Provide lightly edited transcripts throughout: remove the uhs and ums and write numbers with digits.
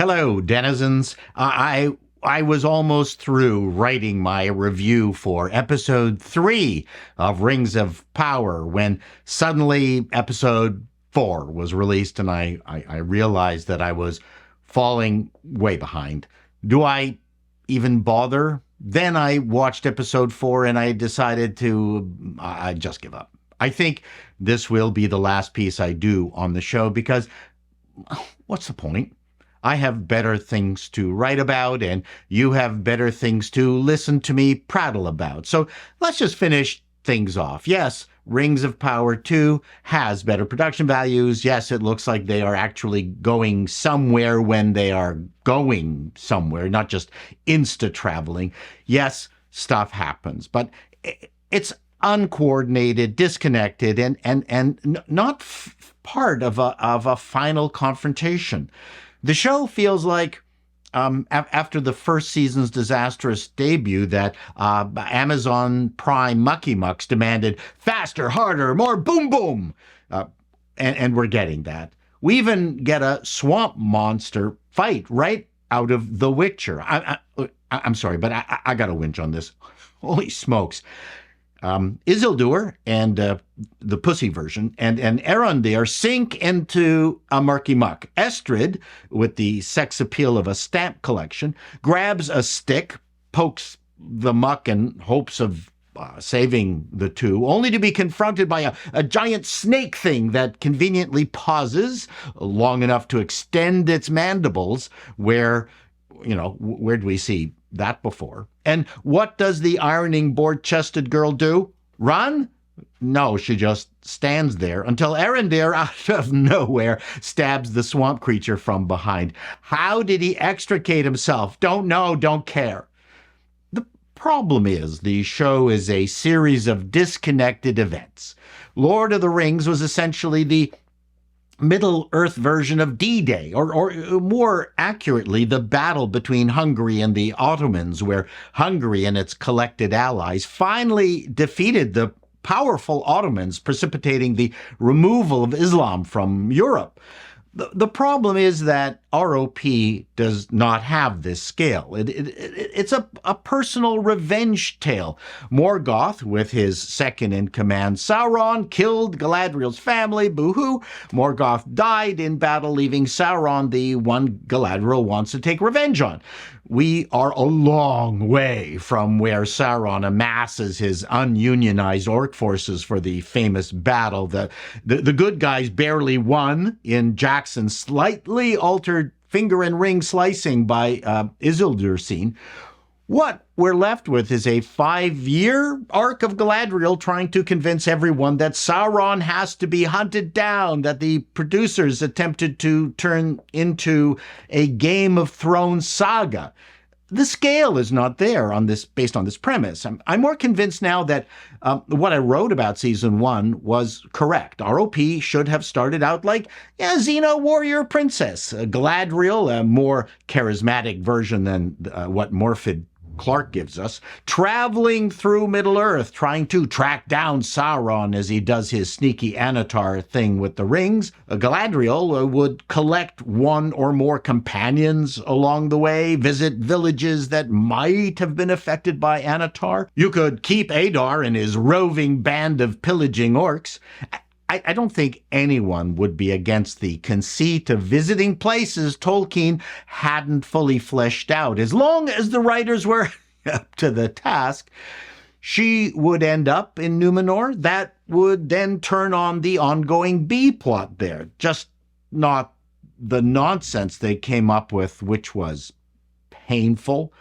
Hello, denizens. I was almost through writing my review for episode 3 of Rings of Power when suddenly episode 4 was released, and I realized that I was falling way behind. Do I even bother? Then I watched episode 4 and I decided to I just give up. I think this will be the last piece I do on the show because what's the point? I have better things to write about, and you have better things to listen to me prattle about. So let's just finish things off. Yes, Rings of Power 2 has better production values. Yes, it looks like they are actually going somewhere when they are going somewhere, not just insta-traveling. Yes, stuff happens, but it's uncoordinated, disconnected, and not part of a final confrontation. The show feels like after the first season's disastrous debut that Amazon Prime Mucky Mucks demanded faster, harder, more boom boom. And we're getting that. We even get a swamp monster fight right out of The Witcher. I'm sorry, but I got to whinge on this. Holy smokes. Isildur and the pussy version and Arondir sink into a murky muck. Estrid, with the sex appeal of a stamp collection, grabs a stick, pokes the muck in hopes of saving the two, only to be confronted by a giant snake thing that conveniently pauses long enough to extend its mandibles where do we see that before? And what does the ironing board-chested girl do? Run? No, she just stands there until Arondir, out of nowhere, stabs the swamp creature from behind. How did he extricate himself? Don't know, don't care. The problem is the show is a series of disconnected events. Lord of the Rings was essentially the Middle-earth version of D-Day, or more accurately, the battle between Hungary and the Ottomans, where Hungary and its collected allies finally defeated the powerful Ottomans, precipitating the removal of Islam from Europe. The problem is that ROP does not have this scale. It's a personal revenge tale. Morgoth, with his second-in-command Sauron, killed Galadriel's family, boo-hoo. Morgoth died in battle, leaving Sauron the one Galadriel wants to take revenge on. We are a long way from where Sauron amasses his ununionized orc forces for the famous battle. The good guys barely won in Jackson's slightly altered finger and ring slicing by Isildur scene. What we're left with is a 5-year arc of Galadriel trying to convince everyone that Sauron has to be hunted down, that the producers attempted to turn into a Game of Thrones saga. The scale is not there based on this premise. I'm more convinced now that what I wrote about season 1 was correct. ROP should have started out like Xena Warrior Princess, Galadriel, a more charismatic version than what Morfydd Clark gives us, traveling through Middle-earth, trying to track down Sauron as he does his sneaky Anatar thing with the rings. Galadriel would collect one or more companions along the way, visit villages that might have been affected by Anatar. You could keep Adar and his roving band of pillaging orcs. I don't think anyone would be against the conceit of visiting places Tolkien hadn't fully fleshed out, as long as the writers were up to the task. She would end up in Numenor. That would then turn on the ongoing B-plot there, just not the nonsense they came up with, which was painful.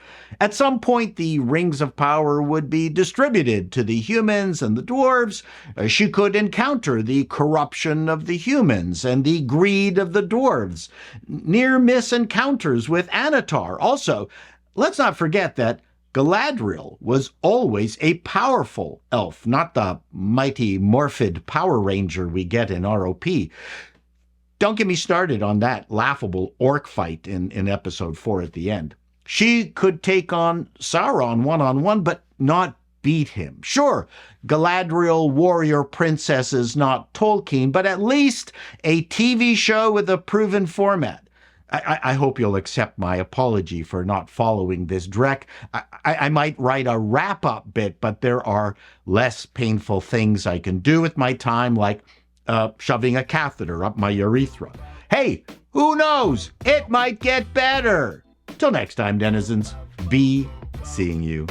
At some point, the Rings of Power would be distributed to the humans and the dwarves. She could encounter the corruption of the humans and the greed of the dwarves. Near-miss encounters with Anatar. Also, let's not forget that Galadriel was always a powerful elf, not the mighty Morphed Power Ranger we get in ROP. Don't get me started on that laughable orc fight in episode 4 at the end. She could take on Sauron one-on-one, but not beat him. Sure, Galadriel Warrior Princess is not Tolkien, but at least a TV show with a proven format. I hope you'll accept my apology for not following this direct. I might write a wrap-up bit, but there are less painful things I can do with my time, like shoving a catheter up my urethra. Hey, who knows? It might get better. Till next time, denizens, be seeing you.